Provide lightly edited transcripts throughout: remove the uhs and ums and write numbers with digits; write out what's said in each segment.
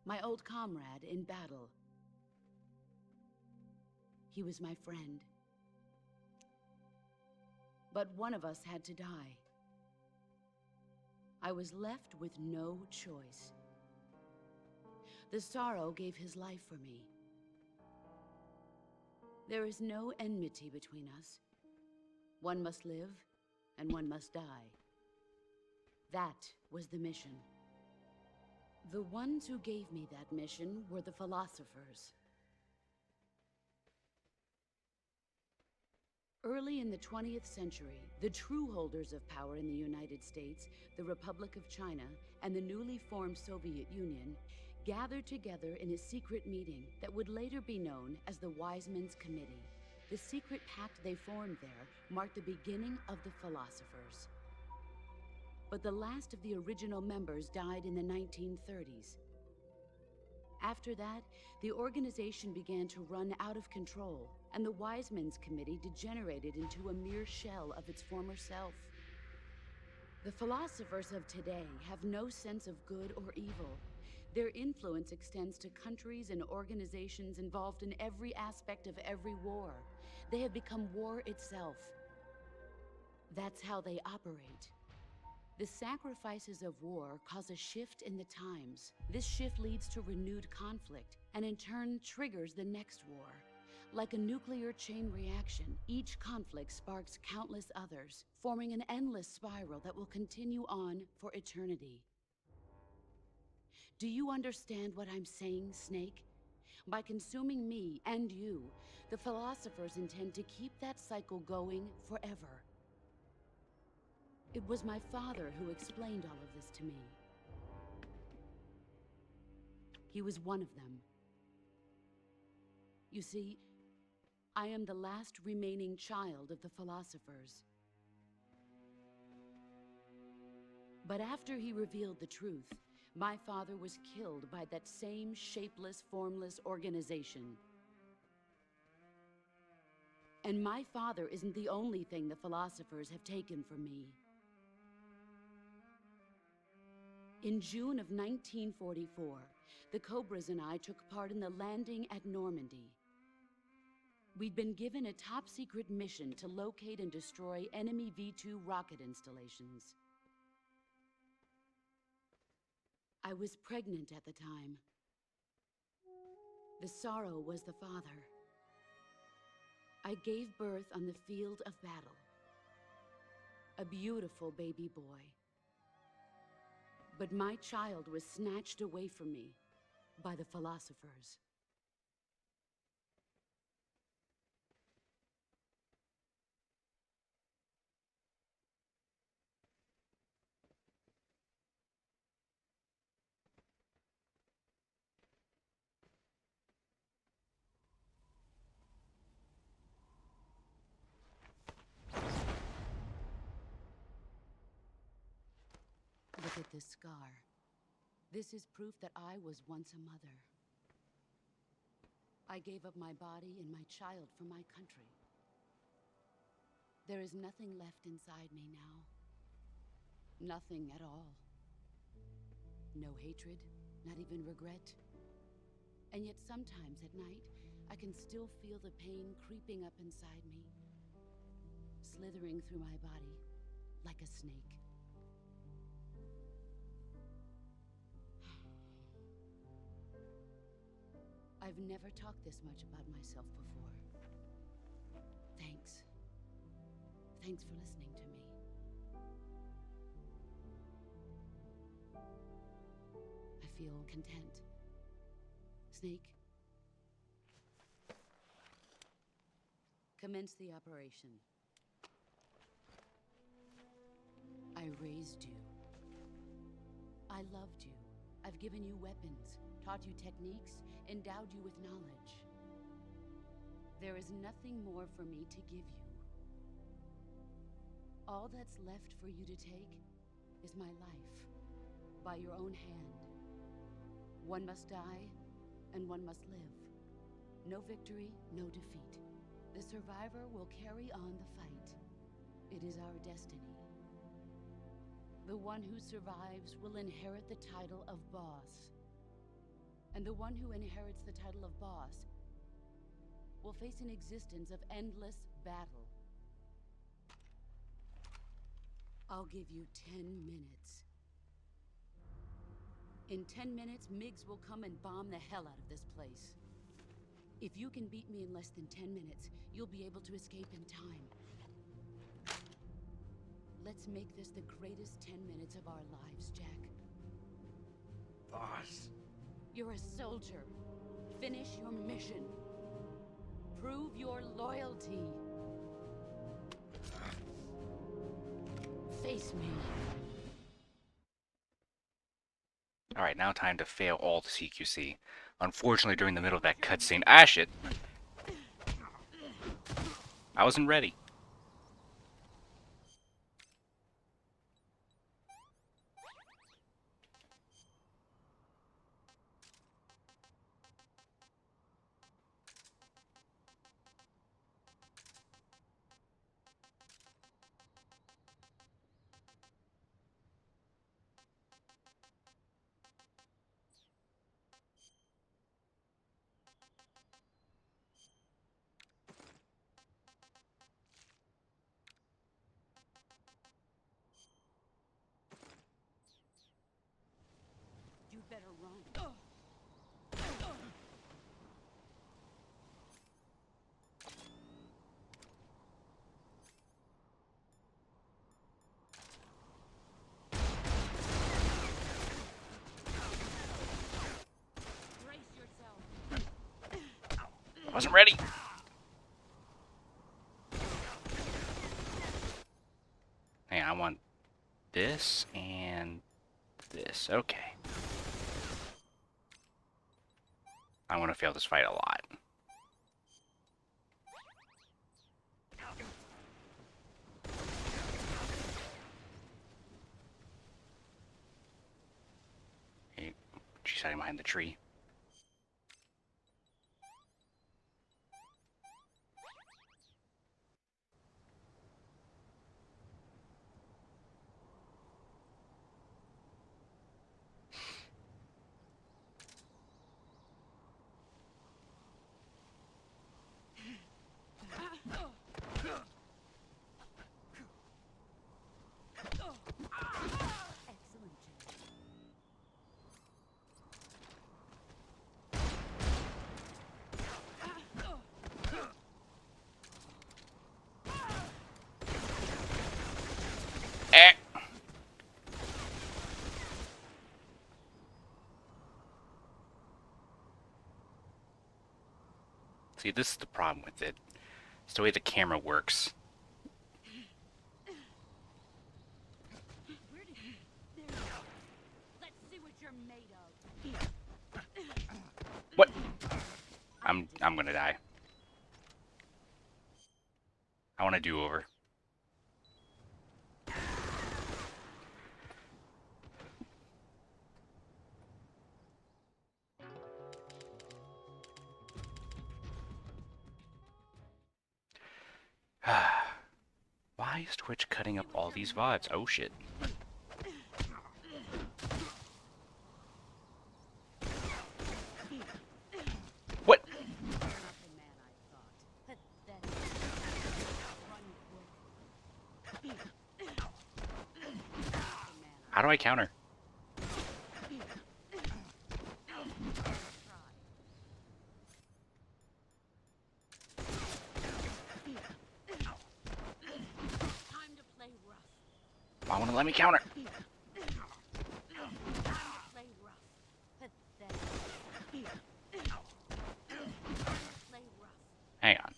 my old comrade in battle. He was my friend. But one of us had to die. I was left with no choice. The Sorrow gave his life for me. There is no enmity between us. One must live, and one must die. That was the mission. The ones who gave me that mission were the philosophers. Early in the 20th century, the true holders of power in the United States, the Republic of China, and the newly formed Soviet Union gathered together in a secret meeting that would later be known as the Wiseman's Committee. The secret pact they formed there marked the beginning of the philosophers. But the last of the original members died in the 1930s. After that, the organization began to run out of control, and the Wiseman's Committee degenerated into a mere shell of its former self. The philosophers of today have no sense of good or evil. Their influence extends to countries and organizations involved in every aspect of every war. They have become war itself. That's how they operate. The sacrifices of war cause a shift in the times. This shift leads to renewed conflict, and in turn triggers the next war. Like a nuclear chain reaction, each conflict sparks countless others, forming an endless spiral that will continue on for eternity. Do you understand what I'm saying, Snake? By consuming me and you, the philosophers intend to keep that cycle going forever. It was my father who explained all of this to me. He was one of them. You see, I am the last remaining child of the philosophers. But after he revealed the truth, my father was killed by that same shapeless, formless organization. And my father isn't the only thing the philosophers have taken from me. In June of 1944, the Cobras and I took part in the landing at Normandy. We'd been given a top-secret mission to locate and destroy enemy V-2 rocket installations. I was pregnant at the time. The Sorrow was the father. I gave birth on the field of battle. A beautiful baby boy. But my child was snatched away from me by the philosophers. Look at this scar. This is proof that I was once a mother. I gave up my body and my child for my country. There is nothing left inside me now. Nothing at all. No hatred, not even regret. And yet sometimes at night, I can still feel the pain creeping up inside me, slithering through my body like a snake. I've never talked this much about myself before. Thanks. Thanks for listening to me. I feel content. Snake, commence the operation. I raised you. I loved you. I've given you weapons, taught you techniques, endowed you with knowledge. There is nothing more for me to give you. All that's left for you to take is my life, by your own hand. One must die, and one must live. No victory, no defeat. The survivor will carry on the fight. It is our destiny. The one who survives will inherit the title of boss. And the one who inherits the title of boss will face an existence of endless battle. I'll give you 10 minutes. In 10 minutes, Miggs will come and bomb the hell out of this place. If you can beat me in less than 10 minutes, you'll be able to escape in time. Let's make this the greatest 10 minutes of our lives, Jack. Boss. You're a soldier. Finish your mission. Prove your loyalty. Face me. Alright, now time to fail all the CQC. Unfortunately, during the middle of that cutscene. Ah, shit! I wasn't ready. You better run. Brace yourself. I wasn't ready. Hey, I want this and this. Okay. I want to fail this fight a lot. Hey, she's hiding behind the tree. Excellent, Jack. Eh. See, this is the problem with it. It's the way the camera works. Where did you... There you go. Let's see what you're made of. What? I'm gonna die. I want a do-over. Why is Twitch cutting up all these VODs? Oh shit. What? Not the man I thought. Pathetic. Run quick. How do I counter? Time to play rough. I want to let me counter. Time to play rough. Pathetic. Play rough. Hang on.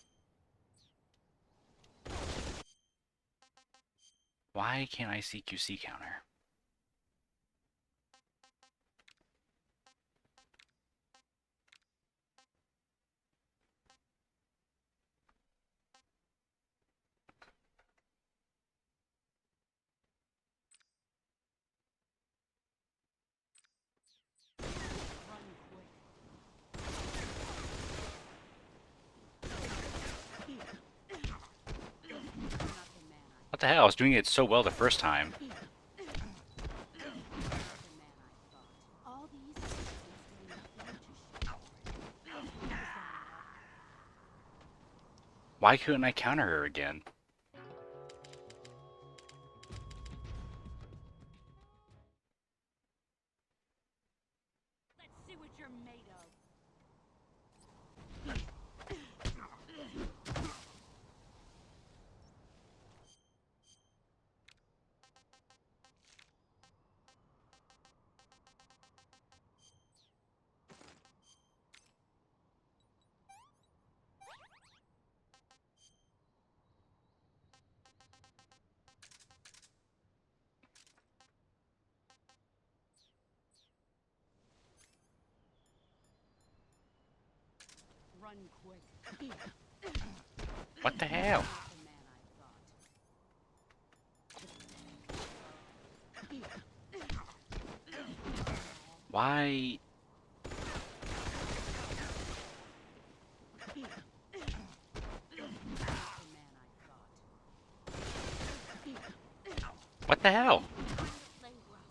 Why can't I CQC counter? Run quick. Not the man What the hell? I was doing it so well the first time. not the man I thought. All these systems were nothing to Why couldn't I counter her again? Let's see what you're made of. Run quick. What the hell? Not the man I thought. Why? Not the man I thought. What the hell? Play rough.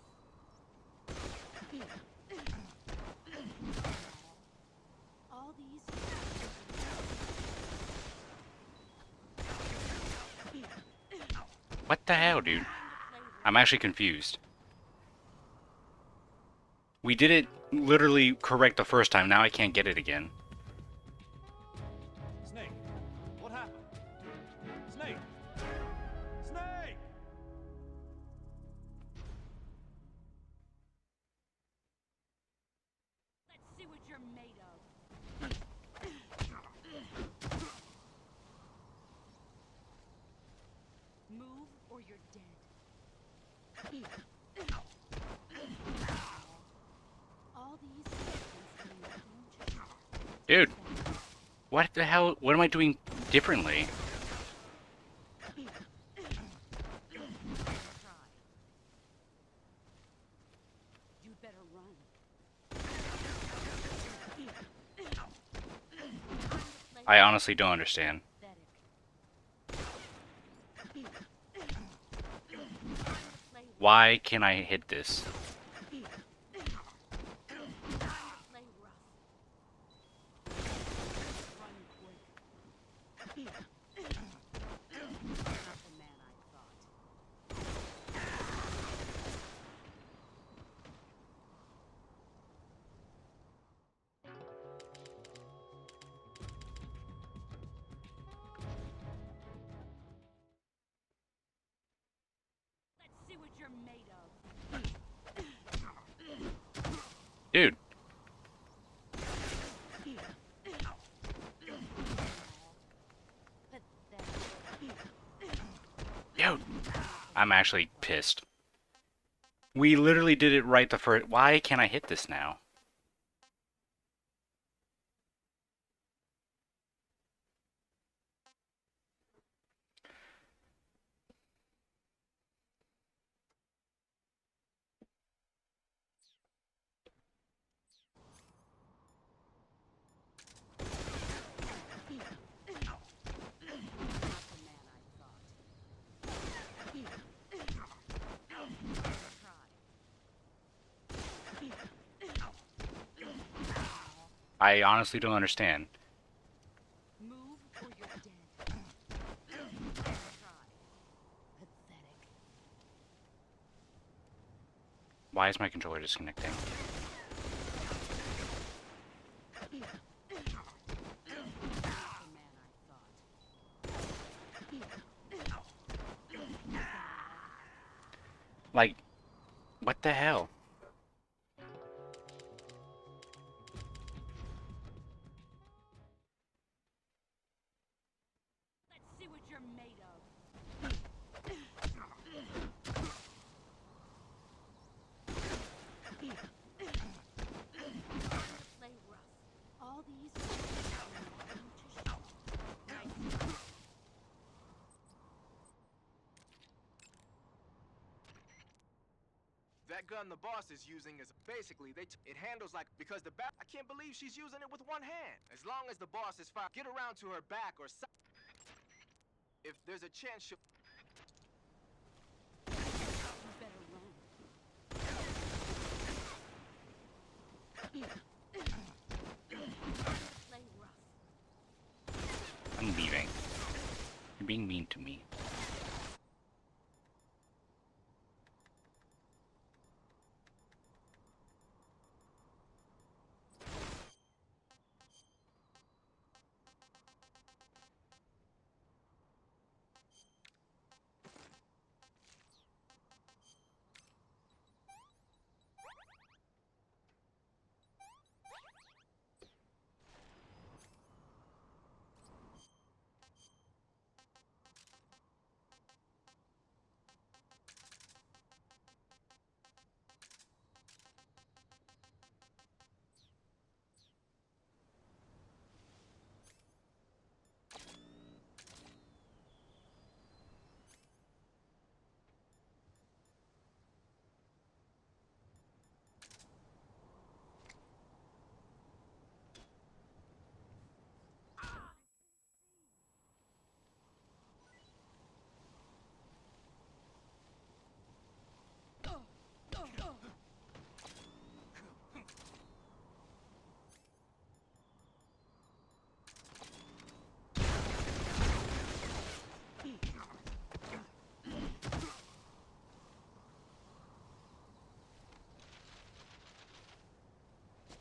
All these. What the hell, dude? I'm actually confused. We did it literally correct the first time, now I can't get it again. Snake, what happened? Snake! Snake! Let's see what you're made of. Move or you're dead. All these seconds Dude, what the hell? What am I doing differently? try. You'd better run. I honestly don't understand. Why can't I hit this? Play rough. Run quick. Not the man I thought. Let's see what you're made of. Dude, dude, I'm actually pissed. We literally did it right the first. Why can't I hit this now? I honestly don't understand. Move or you're dead. Try. Pathetic. Why is my controller disconnecting? The man I thought. Like, what the hell? Let's see what you're made of. Play rough. All these. That gun the boss is using is basically it handles like because the back. I can't believe she's using it with one hand. As long as the boss is fine, get around to her back or if there's a chance she'll. You better run. Play rough. I'm leaving. being mean to me.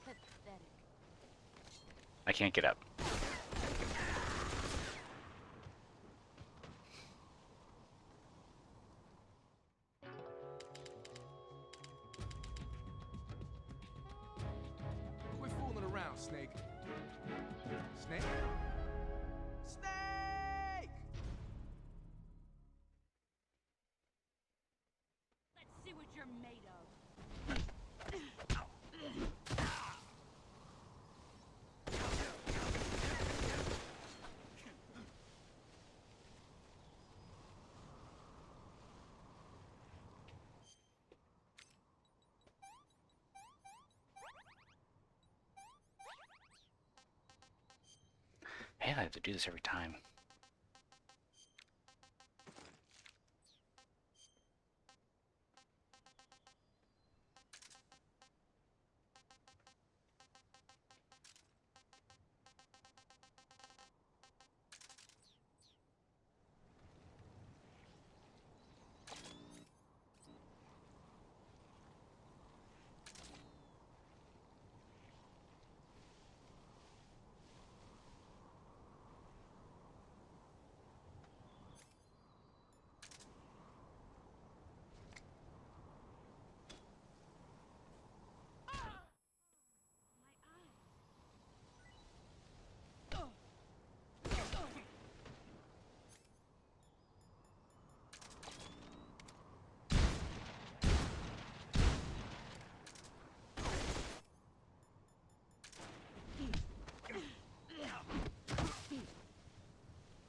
Pathetic. I can't get up. Quit fooling around, Snake. Snake? Snake! Let's see what you're made of. Hey, I have to do this every time.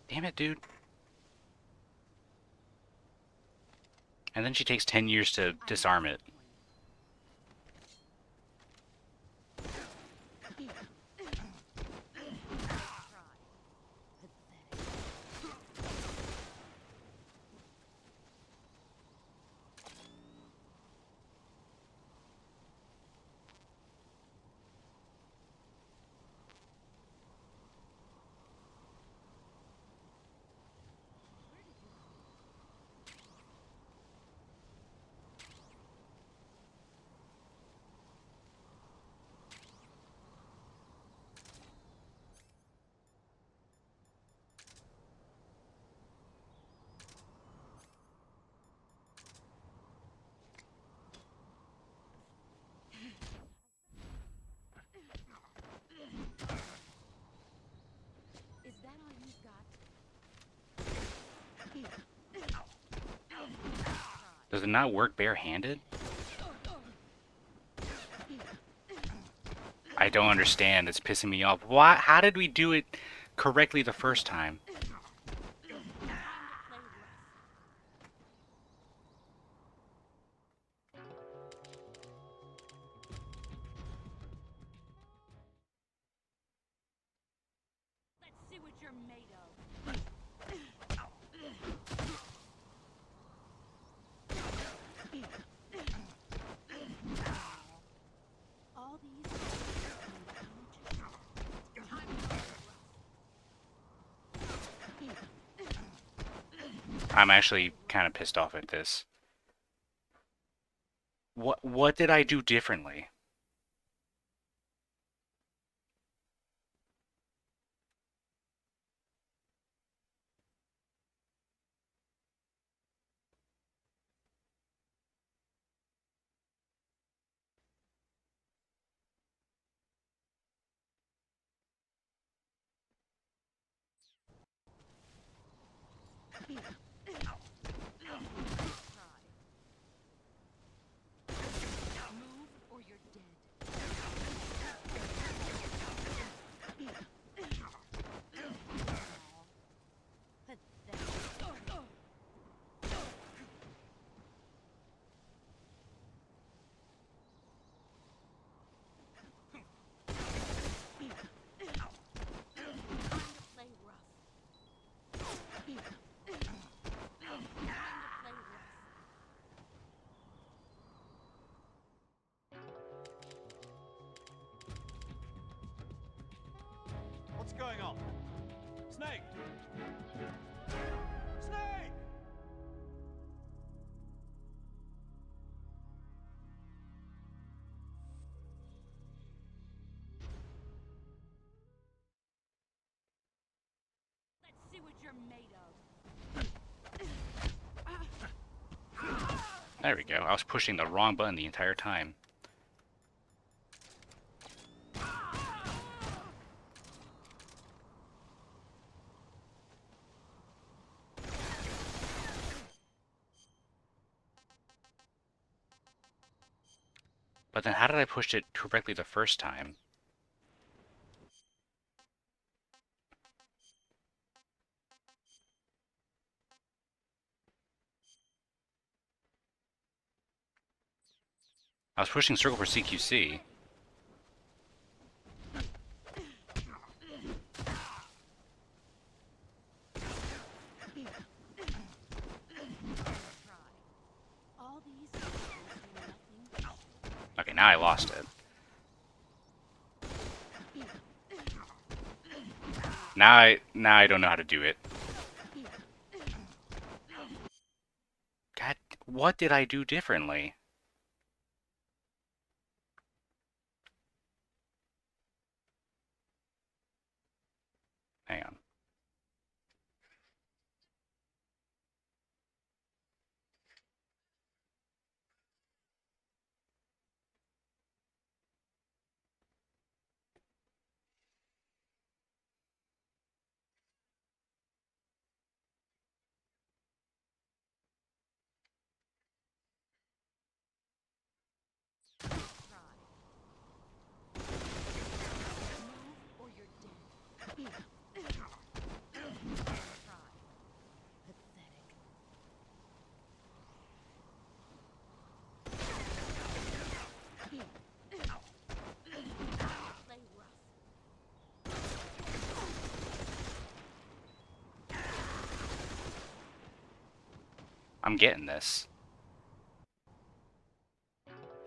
Damn it, dude. And then she takes 10 years to disarm it. Is that all you've got? Does it not work barehanded? I don't understand. It's pissing me off. Why? How did we do it correctly the first time? Let's see what you're made of. All these I'm actually kind of pissed off at this. What did I do differently? Move or you're dead. Play rough. What's going on? Snake! Snake! Let's see what you're made of. There we go. I was pushing the wrong button the entire time. But then how did I push it correctly the first time? I was pushing circle for CQC. All these do nothing. Okay, now I lost it. Now I don't know how to do it. God, what did I do differently? Hang on. Move or you're dead. Pathetic. Play rough. I'm getting this.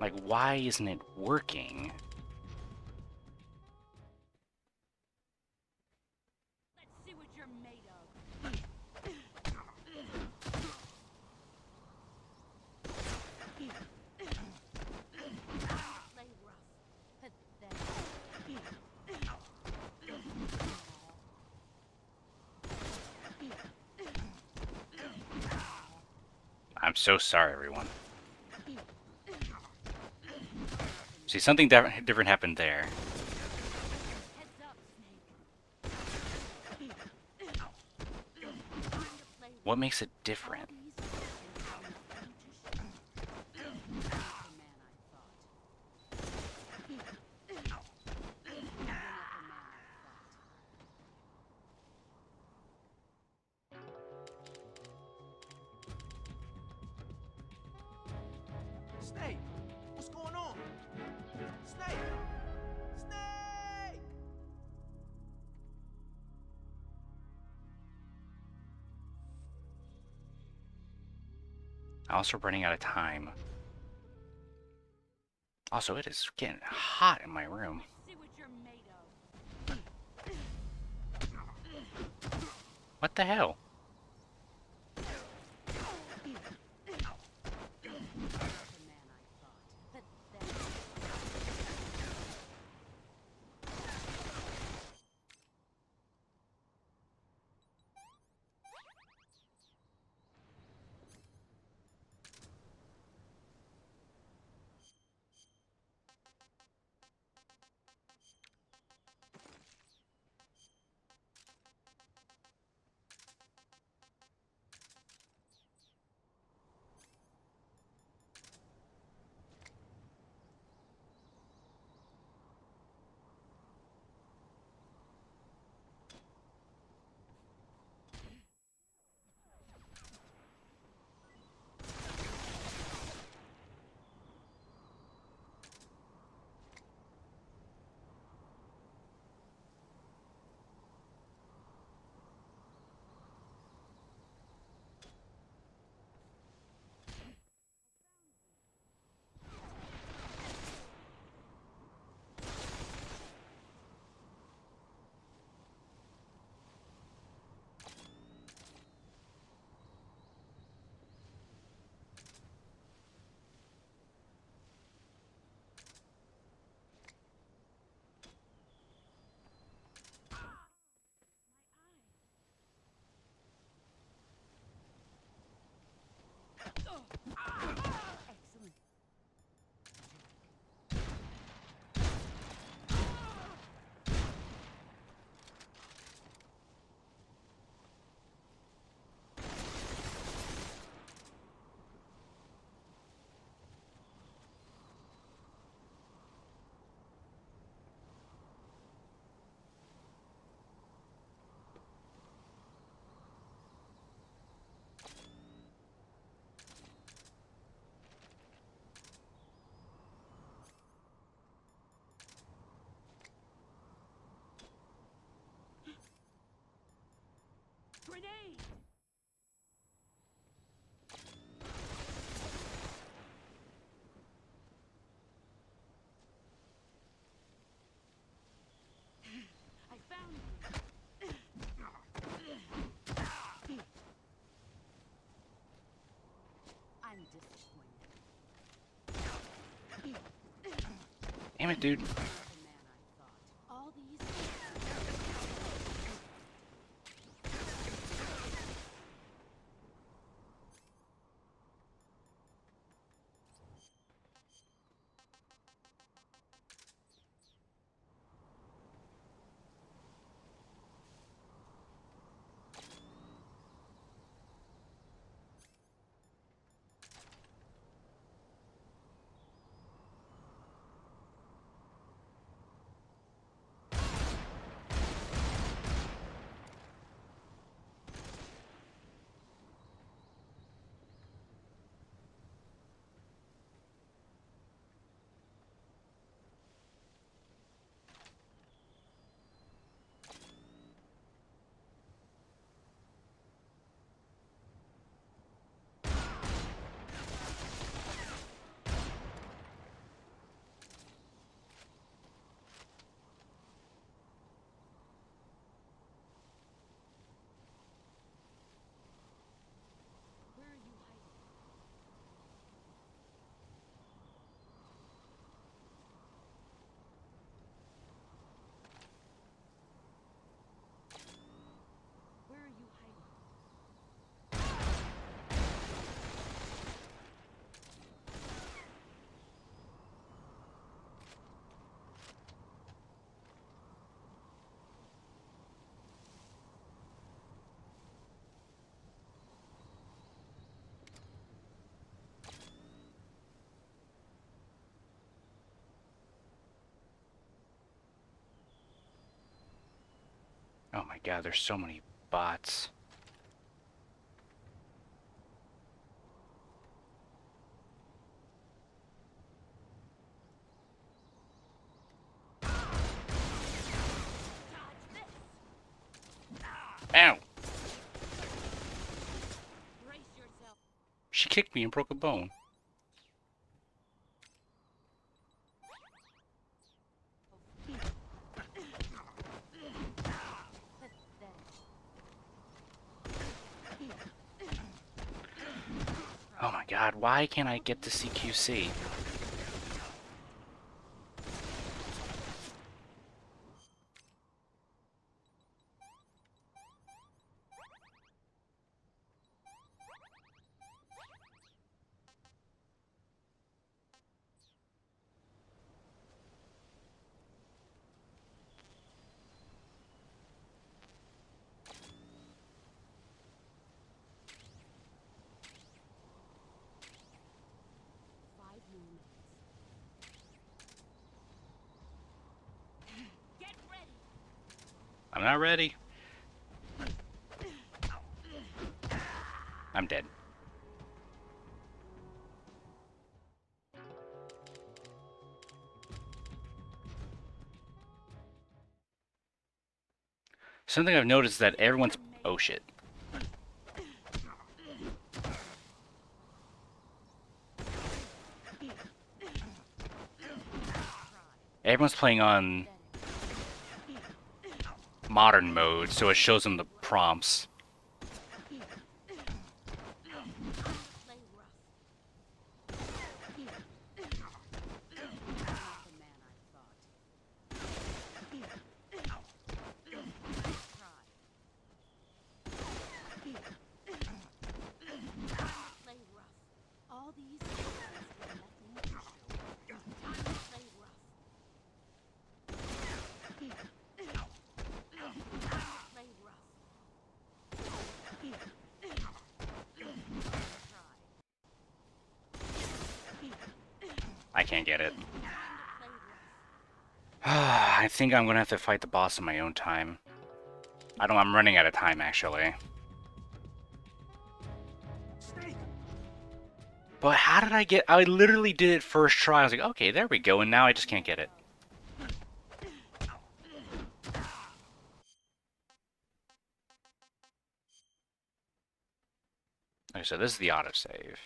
Like, why isn't it working? Let's see what you're made of. Play rough. Pathetic. I'm so sorry, everyone. See, something different happened there. Heads up, Snake. Time to play What makes it different? Snake! What's going on? Snake! Snake! I'm also running out of time. Also, it is getting hot in my room. See what you're made of. What the hell? Excellent. Grenade! I found you. I'm disappointed. Damn it, dude. The man I thought. All these. Where are you hiding? Where are you hiding? Oh my god, there's so many bots. Ow! Brace yourself. She kicked me and broke a bone. Oh my god, why can't I get to CQC? Get ready. I'm not ready. I'm dead. Something I've noticed is that everyone's... Oh shit. Everyone's playing on modern mode, so it shows them the prompts. Play rough. Not the man I thought. Try. Play rough. I can't get it. I think I'm gonna have to fight the boss in my own time. I'm running out of time, actually. Snake! But how did I literally did it first try. I was like, okay, there we go, and now I just can't get it. Okay, so this is the autosave.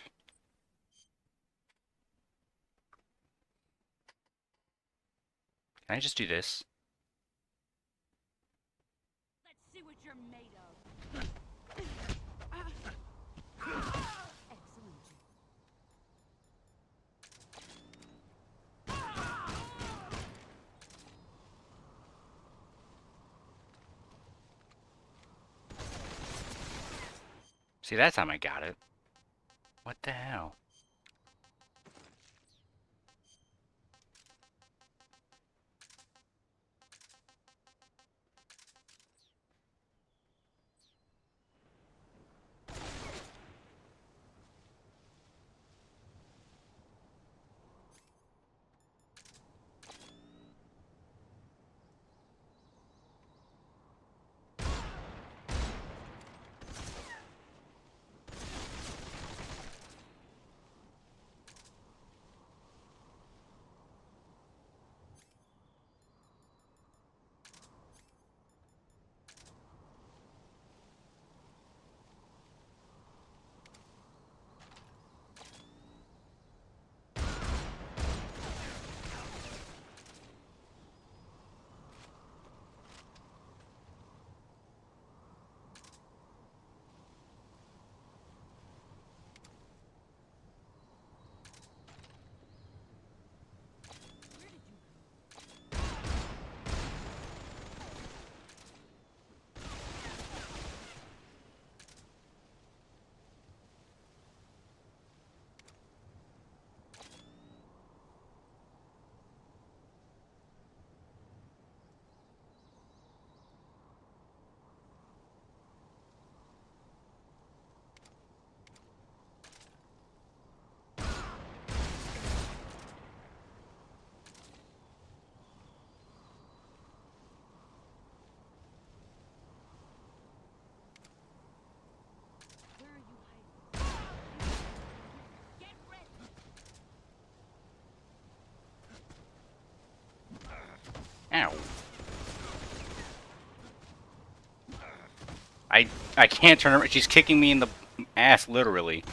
Can I just do this? Let's see what you're made of. Excellent. See, that time I got it. What the hell? Where are you hiding? Get ready. Ow. I can't turn around. She's kicking me in the ass, literally.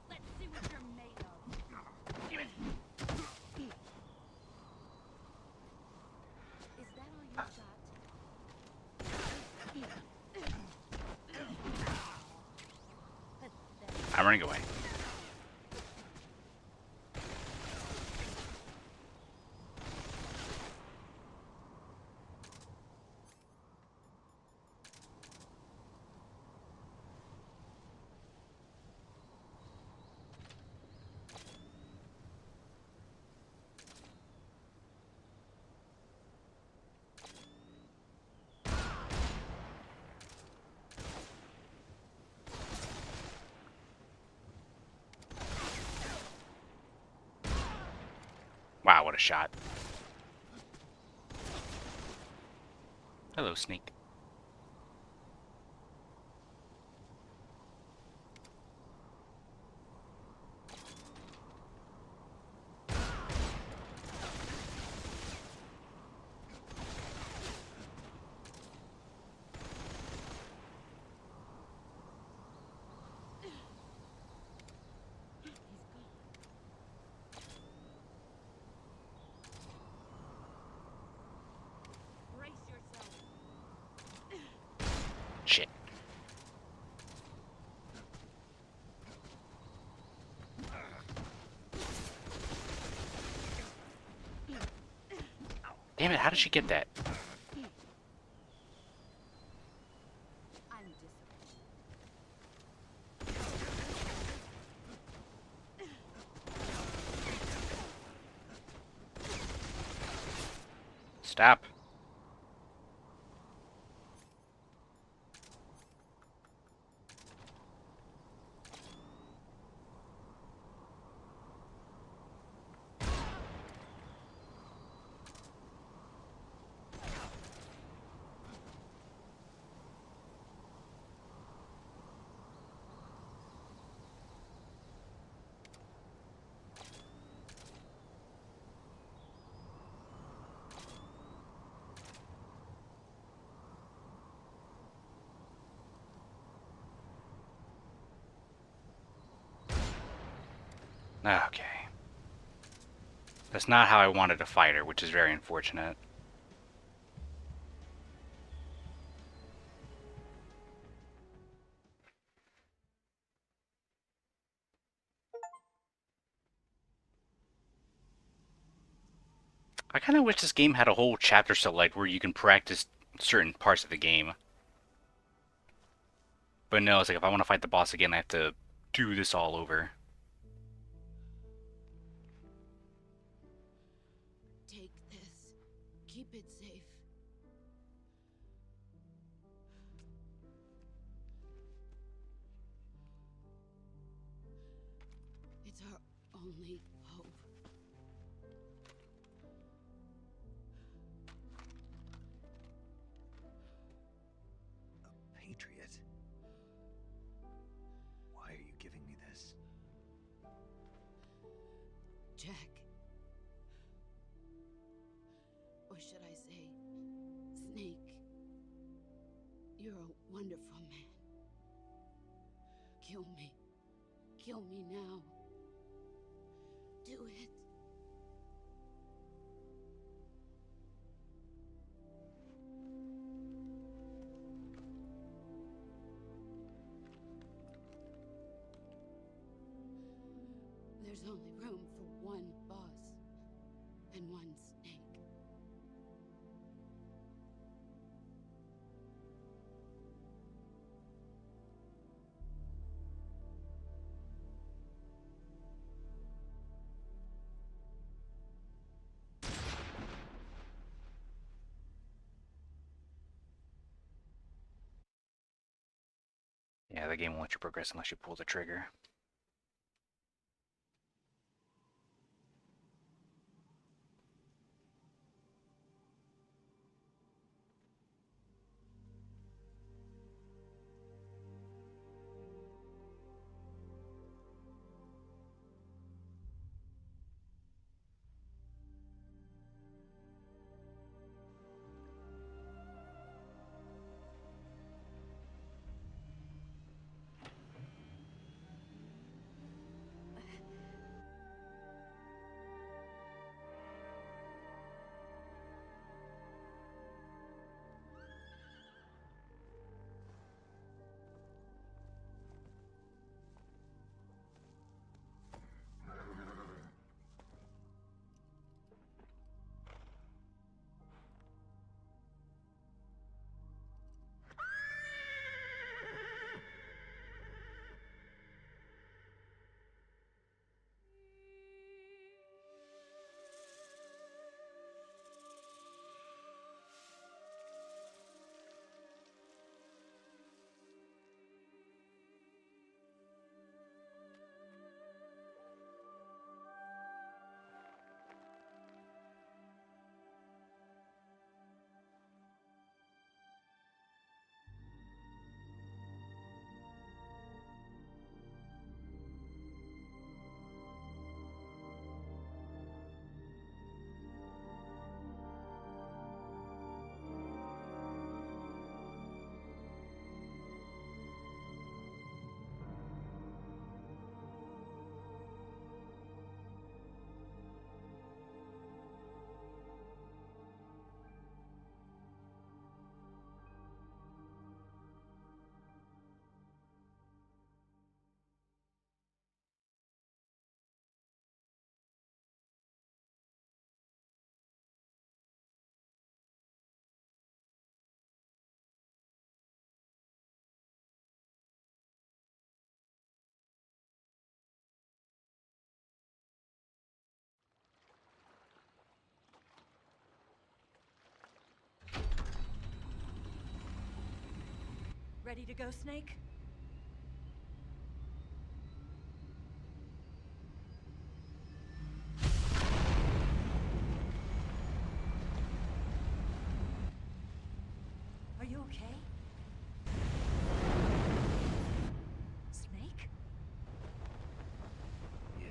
Let's see what you're made of. Is that all you got? I'm running away. Wow, what a shot. Hello, Sneak. Brace yourself. Damn it, how did she get that? I'm disappointed. Stop. Okay. That's not how I wanted to fight her, which is very unfortunate. I kind of wish this game had a whole chapter select where you can practice certain parts of the game. But no, it's like if I want to fight the boss again, I have to do this all over. Take this. Keep it safe. It's our only hope. A patriot? Why are you giving me this? Jack. Or should I say, Snake. You're a wonderful man. Kill me. Kill me now. Do it. There's only room for one boss and one snake. Yeah, the game won't let you progress unless you pull the trigger. Ready to go, Snake? Are you okay? Snake? Yeah.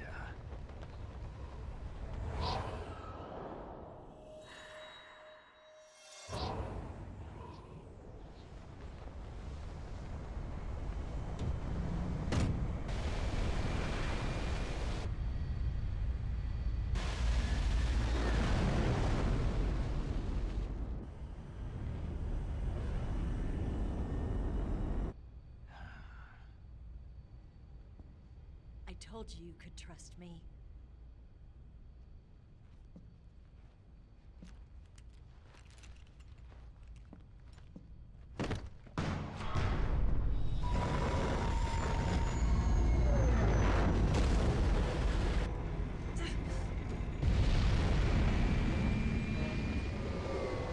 I told you you could trust me.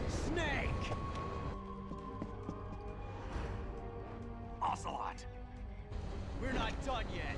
Snake! Ocelot! We're not done yet.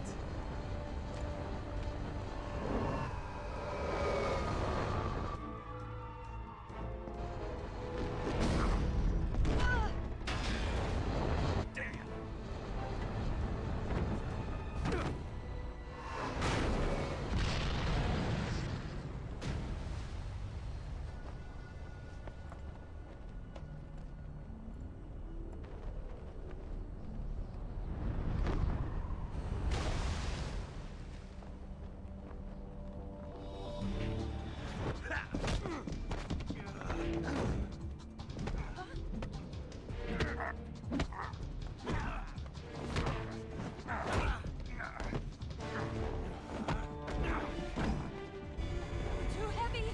Too heavy!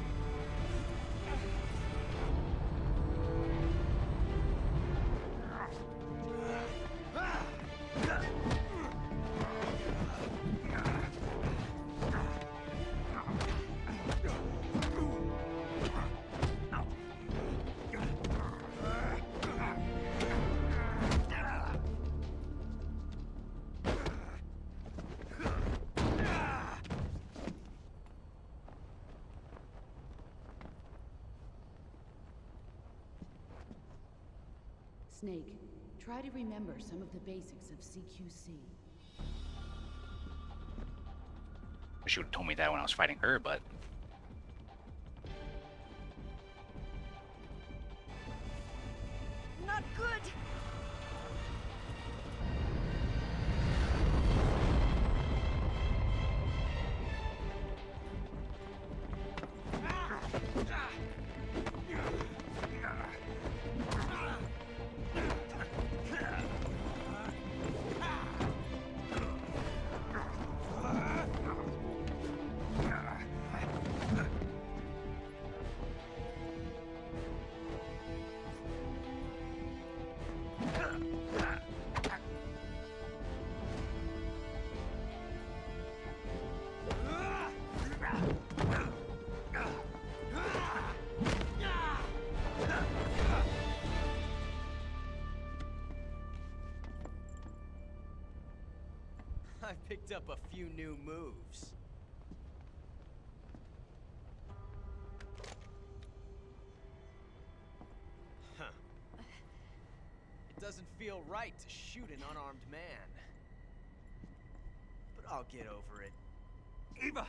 Snake, try to remember some of the basics of CQC. She would have told me that when I was fighting her, but Not good! I picked up a few new moves. Huh. It doesn't feel right to shoot an unarmed man. But I'll get over it. Eva!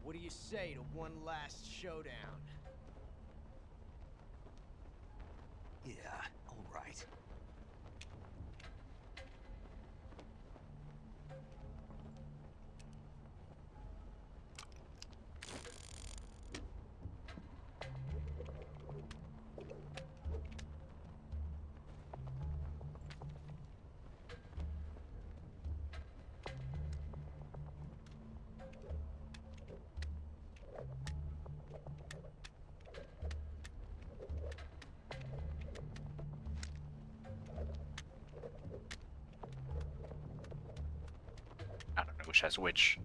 What do you say to one last showdown? Yeah, all right. which has which.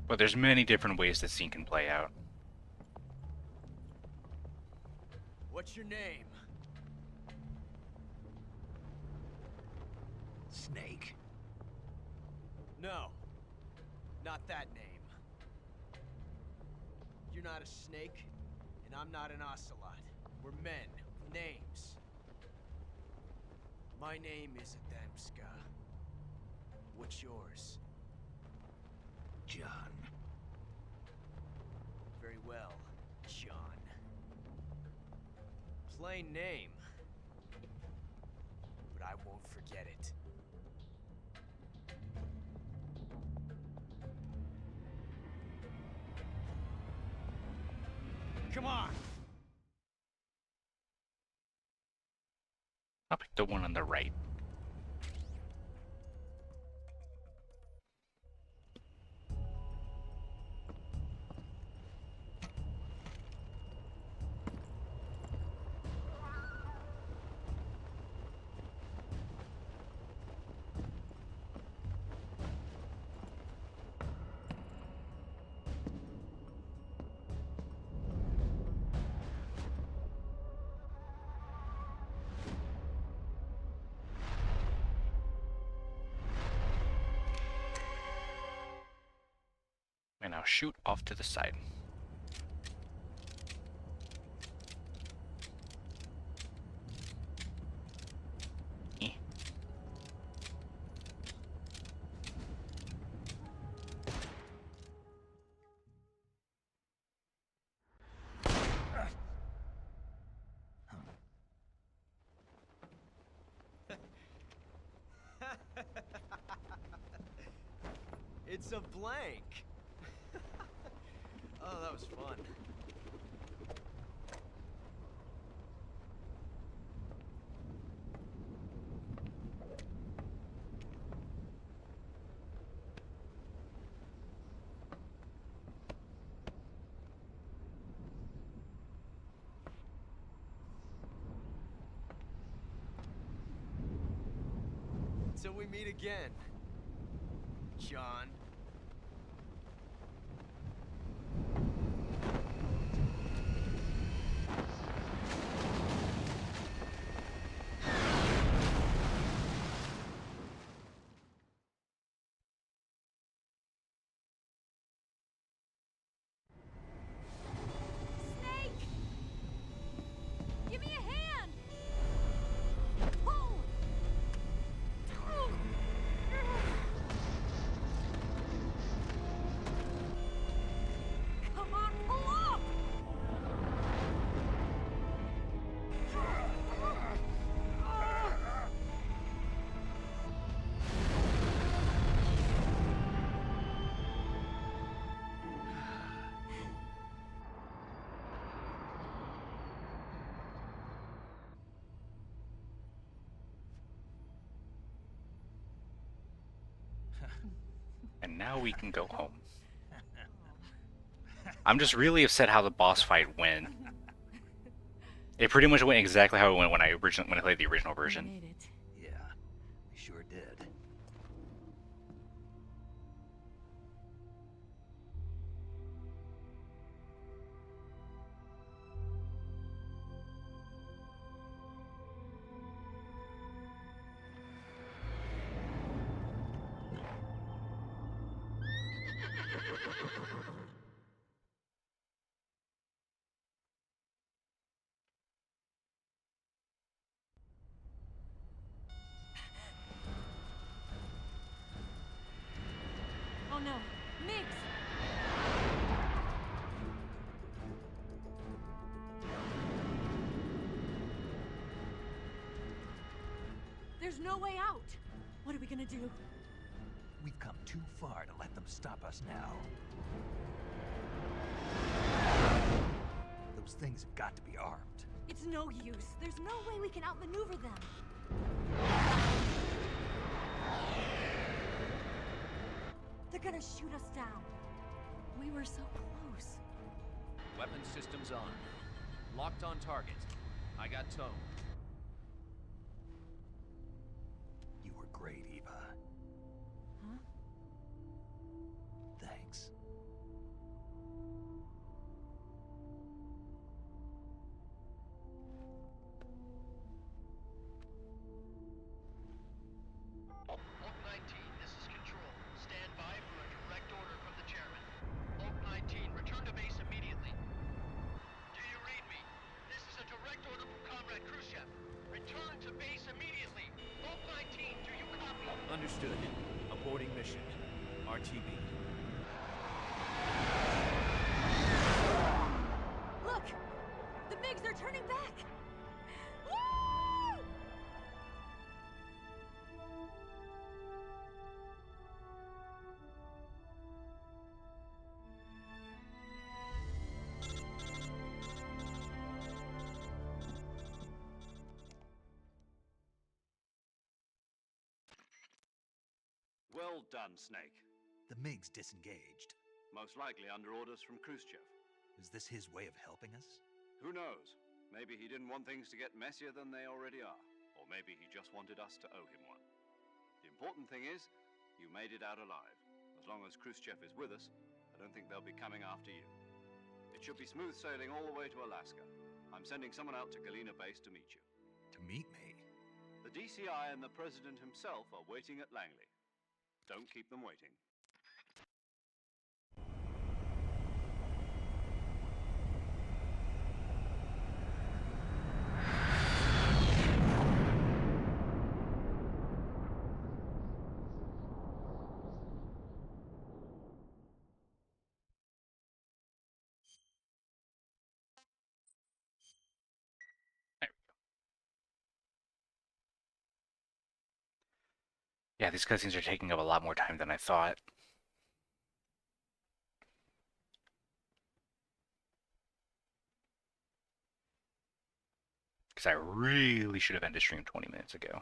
But there's many different ways this scene can play out. What's your name? Snake. No. Not that name. You're not a snake, and I'm not an ocelot. We're men with names. My name is Adamska. What's yours? John. Very well, John. Plain name. But I won't forget it. Come on! I'll pick the one on the right. And I'll shoot off to the side. Eh. It's a blank. Oh, that was fun. Until we meet again, John. Snake! Give me a hand! Pull! Come on, pull up! And now we can go home. I'm just really upset how the boss fight went. It pretty much went exactly how it went when I played the original We version. made it. Yeah, we sure did. Oh no, Mix! There's no way out! What are we gonna do? We've come too far to let them stop us now. Those things have got to be armed. It's no use. There's no way we can outmaneuver them. They're gonna shoot us down. We were so close. Weapons systems on. Locked on target. I got tone. You were great, Eva. Huh? Thanks. Oak 19, this is Control. Stand by for a direct order from the chairman. Oak 19, return to base immediately. Do you read me? This is a direct order from Comrade Khrushchev. Return to base immediately. Oak 19, do you copy? Understood. Aborting mission. RTB. Look! The MiGs are turning back! Woo! Well done, Snake. The MiG's disengaged. Most likely under orders from Khrushchev. Is this his way of helping us? Who knows? Maybe he didn't want things to get messier than they already are. Or maybe he just wanted us to owe him one. The important thing is, you made it out alive. As long as Khrushchev is with us, I don't think they'll be coming after you. It should be smooth sailing all the way to Alaska. I'm sending someone out to Galena Base to meet you. To meet me? The DCI and the President himself are waiting at Langley. Don't keep them waiting. Yeah, these cutscenes are taking up a lot more time than I thought. Because I really should have ended stream 20 minutes ago.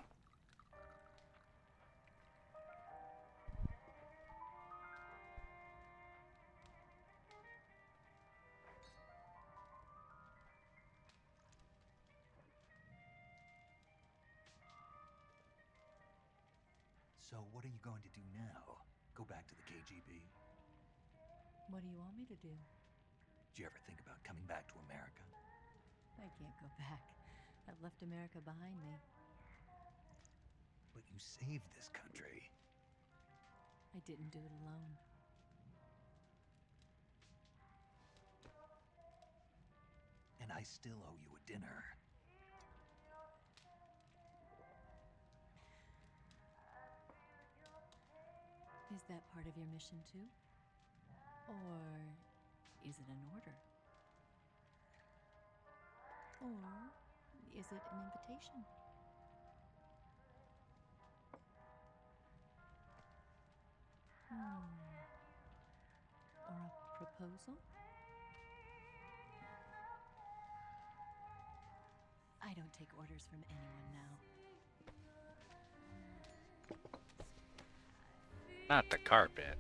So what are you going to do now? Go back to the KGB? What do you want me to do? Did you ever think about coming back to America? I can't go back. I've left America behind me. But you saved this country. I didn't do it alone. And I still owe you a dinner. Is that part of your mission too? Or is it an order? Or is it an invitation? Or a proposal? I don't take orders from anyone now. Not the carpet.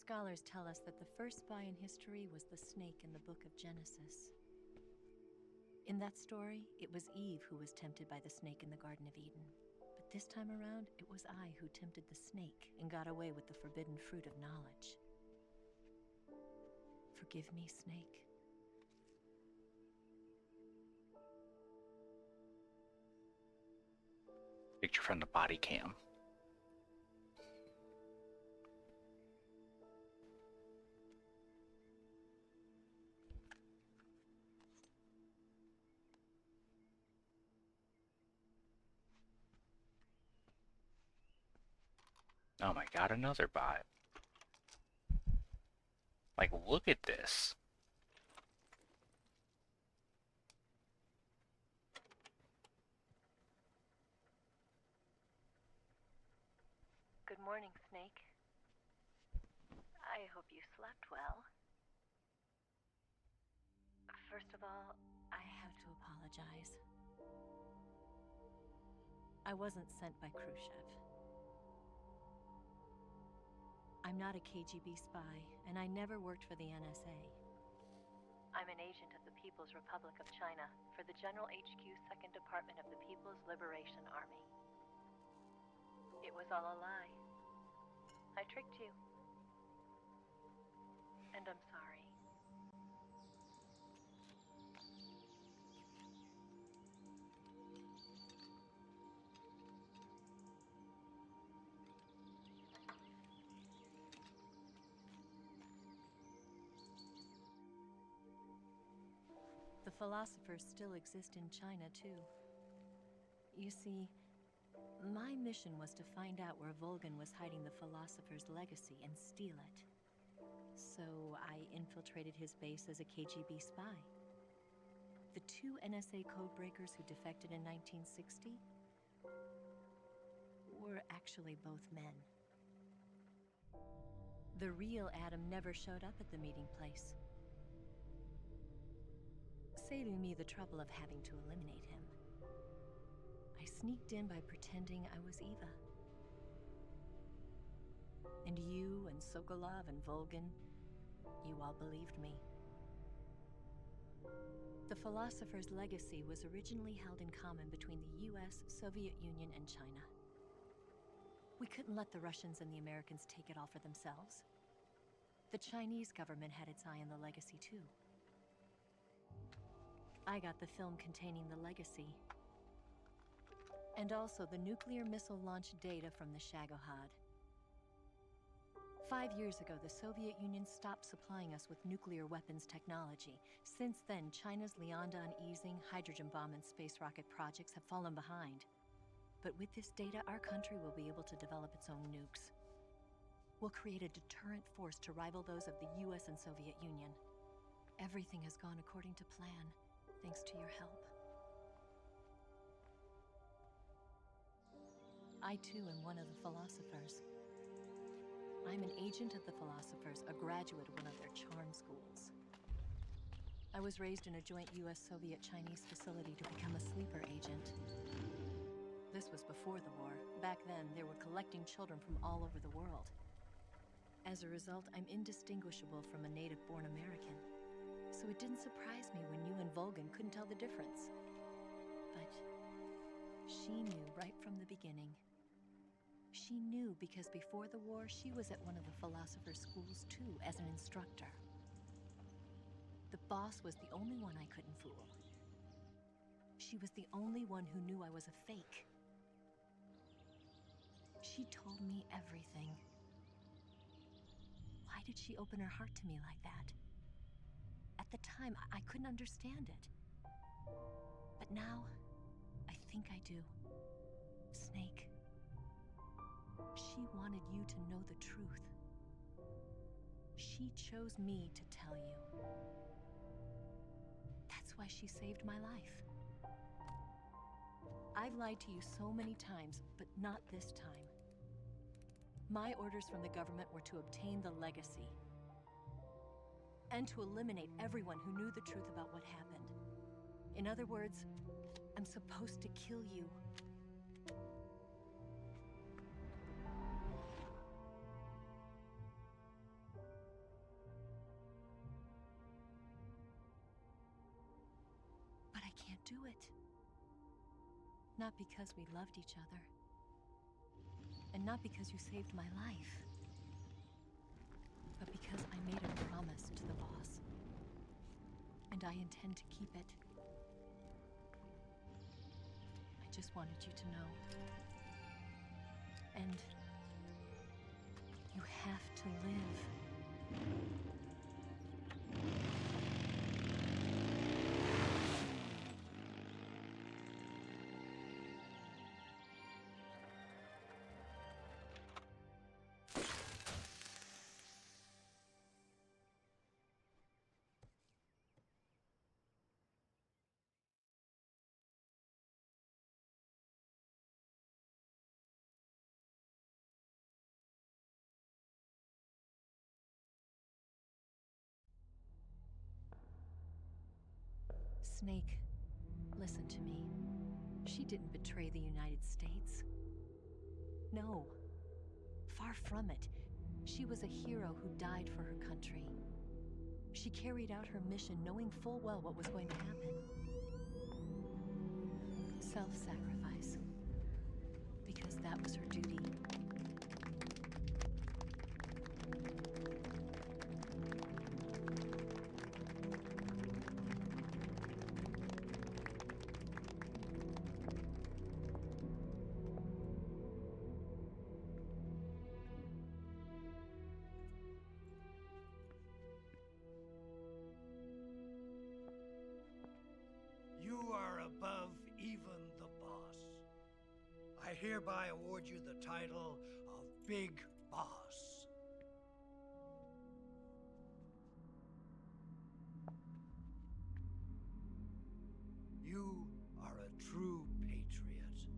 Scholars tell us that the first spy in history was the snake in the book of Genesis. In that story, it was Eve who was tempted by the snake in the Garden of Eden. But this time around, it was I who tempted the snake and got away with the forbidden fruit of knowledge. Forgive me, Snake. Picture from the body cam. Oh my god, another bot. Like, look at this. Good morning, Snake. I hope you slept well. First of all, I have to apologize. I wasn't sent by Khrushchev. I'm not a KGB spy, and I never worked for the NSA. I'm an agent of the People's Republic of China for the General HQ 2nd Department of the People's Liberation Army. It was all a lie. I tricked you. And I'm sorry. The philosophers still exist in China, too. You see, my mission was to find out where Volgin was hiding the philosopher's legacy and steal it. So I infiltrated his base as a KGB spy. The two NSA codebreakers who defected in 1960 were actually both men. The real Adam never showed up at the meeting place, saving me the trouble of having to eliminate him. I sneaked in by pretending I was Eva. And you and Sokolov and Volgin, you all believed me. The philosopher's legacy was originally held in common between the US, Soviet Union, and China. We couldn't let the Russians and the Americans take it all for themselves. The Chinese government had its eye on the legacy, too. I got the film containing the legacy, and also the nuclear missile launch data from the Shagohod. 5 years ago, the Soviet Union stopped supplying us with nuclear weapons technology. Since then, China's Liaodong easing, hydrogen bomb, and space rocket projects have fallen behind. But with this data, our country will be able to develop its own nukes. We'll create a deterrent force to rival those of the US and Soviet Union. Everything has gone according to plan, thanks to your help. I too am one of the philosophers. I'm an agent of the philosophers, a graduate of one of their charm schools. I was raised in a joint US-Soviet-Chinese facility to become a sleeper agent. This was before the war. Back then, they were collecting children from all over the world. As a result, I'm indistinguishable from a native-born American. So it didn't surprise me when you and Volgin couldn't tell the difference. But she knew right from the beginning. She knew because before the war, she was at one of the philosopher's schools too, as an instructor. The boss was the only one I couldn't fool. She was the only one who knew I was a fake. She told me everything. Why did she open her heart to me like that? At the time, I couldn't understand it. But now, I think I do. Snake. She wanted you to know the truth. She chose me to tell you. That's why she saved my life. I've lied to you so many times, but not this time. My orders from the government were to obtain the legacy, and to eliminate everyone who knew the truth about what happened. In other words, I'm supposed to kill you. do it. Not because we loved each other. And not because you saved my life. But because I made a promise to the boss. And I intend to keep it. I just wanted you to know. And you have to live. Snake, listen to me. She didn't betray the United States. No. Far from it. She was a hero who died for her country. She carried out her mission knowing full well what was going to happen. Self-sacrifice. Because that was her duty. You are above even the boss. I hereby award you the title of Big Boss. You are a true patriot.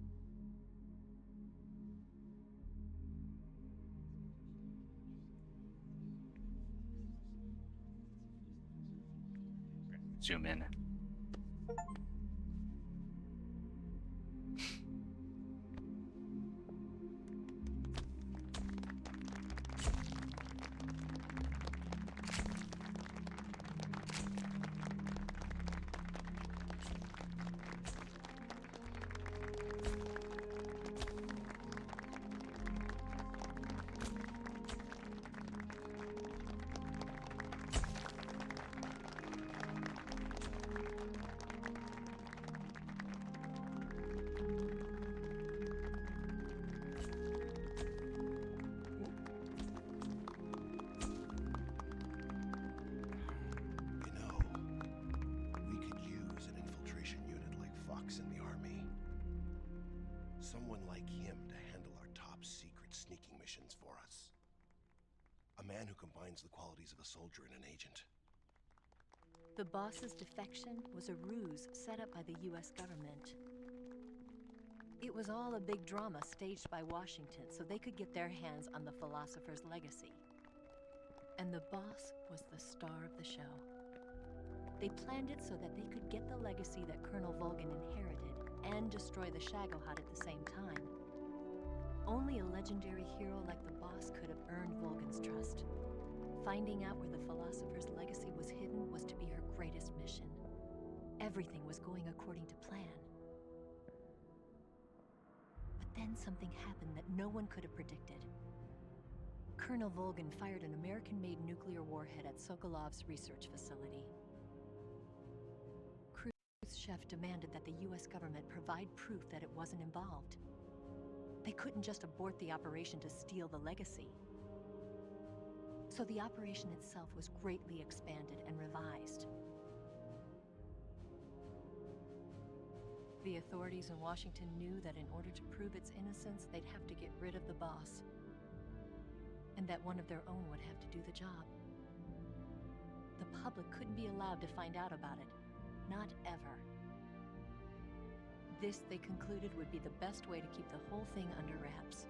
Zoom in. Someone like him to handle our top secret sneaking missions for us. A man who combines the qualities of a soldier and an agent. The boss's defection was a ruse set up by the US government. It was all a big drama staged by Washington so they could get their hands on the philosopher's legacy. And the boss was the star of the show. They planned it so that they could get the legacy that Colonel Volgin inherited and destroy the Shagohod at the same time. Only a legendary hero like the boss could have earned Volgin's trust. Finding out where the philosopher's legacy was hidden was to be her greatest mission. Everything was going according to plan. But then something happened that no one could have predicted. Colonel Volgin fired an American-made nuclear warhead at Sokolov's research facility. Khrushchev demanded that the US government provide proof that it wasn't involved. They couldn't just abort the operation to steal the legacy. So the operation itself was greatly expanded and revised. The authorities in Washington knew that in order to prove its innocence, they'd have to get rid of the boss. And that one of their own would have to do the job. The public couldn't be allowed to find out about it. Not ever. This, they concluded, would be the best way to keep the whole thing under wraps.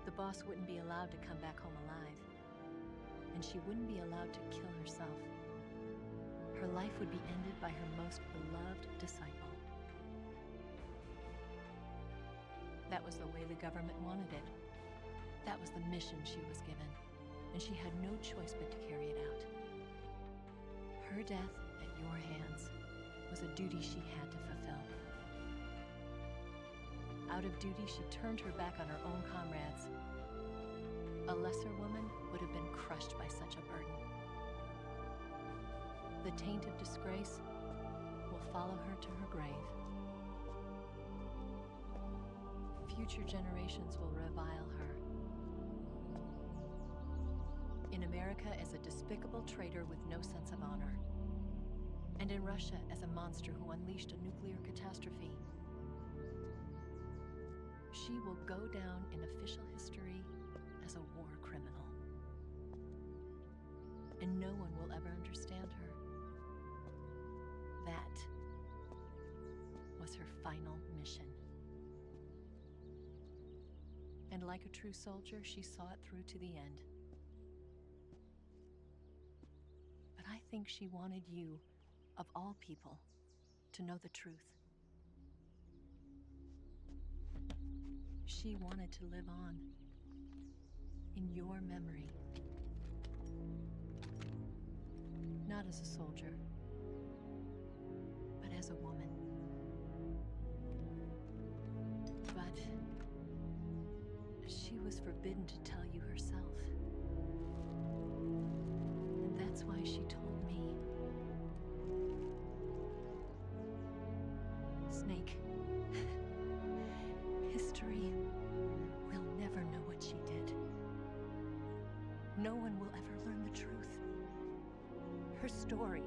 The boss wouldn't be allowed to come back home alive. And she wouldn't be allowed to kill herself. Her life would be ended by her most beloved disciple. That was the way the government wanted it. That was the mission she was given, and she had no choice but to carry it out. Her death and your hands was a duty she had to fulfill. Out of duty, she turned her back on her own comrades. A lesser woman would have been crushed by such a burden. The taint of disgrace will follow her to her grave. Future generations will revile her. In America as a despicable traitor with no sense of honor. And in Russia as a monster who unleashed a nuclear catastrophe. She will go down in official history as a war criminal. And no one will ever understand her. That was her final mission. And like a true soldier, she saw it through to the end. But I think she wanted you, of all people, to know the truth. She wanted to live on in your memory. Not as a soldier, but as a woman. But she was forbidden to tell you herself. And that's why she told me. Snake, history will never know what she did. No one will ever learn the truth. Her story,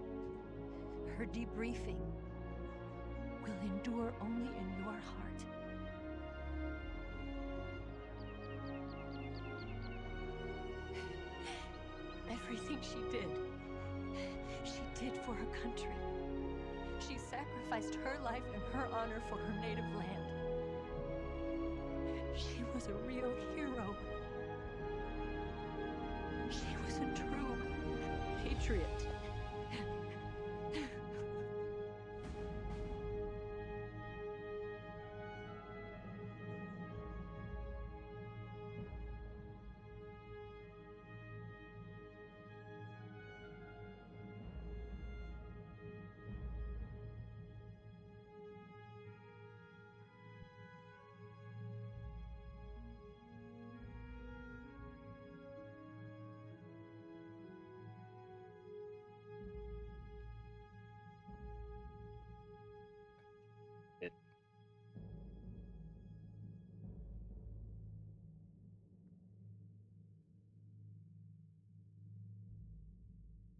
her debriefing, will endure only in your heart. Everything she did for her country. She sacrificed her life and her honor for her native land. She was a real hero. She was a true patriot.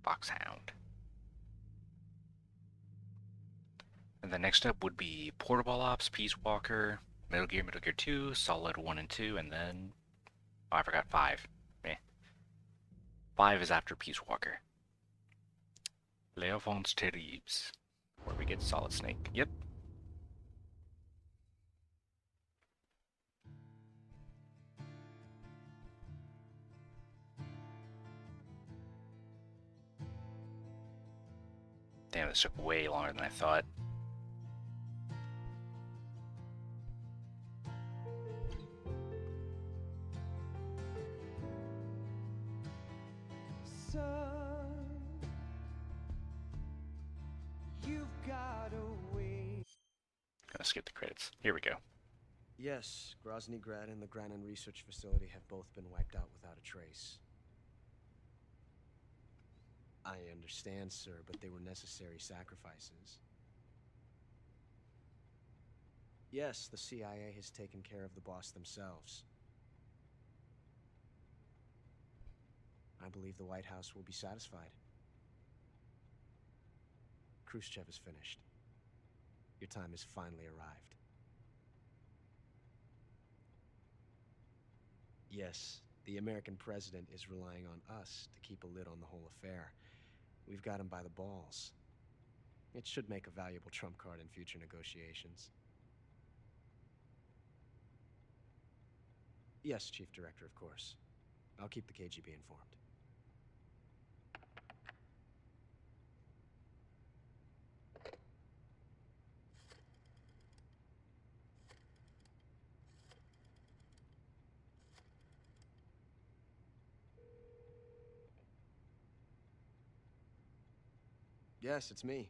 Foxhound. And the next up would be Portable Ops, Peace Walker, Metal Gear 2, Solid 1 and 2, and then... oh, I forgot 5. Eh. 5 is after Peace Walker. L'Enfance Terribles, where we get Solid Snake. Yep. Damn, this took way longer than I thought. Gonna skip the credits. Here we go. Yes, Grozny Grad and the Granin Research Facility have both been wiped out without a trace. I understand, sir, but they were necessary sacrifices. Yes, the CIA has taken care of the boss themselves. I believe the White House will be satisfied. Khrushchev is finished. Your time has finally arrived. Yes, the American president is relying on us to keep a lid on the whole affair. We've got him by the balls. It should make a valuable trump card in future negotiations. Yes, Chief Director, of course. I'll keep the KGB informed. Yes, it's me.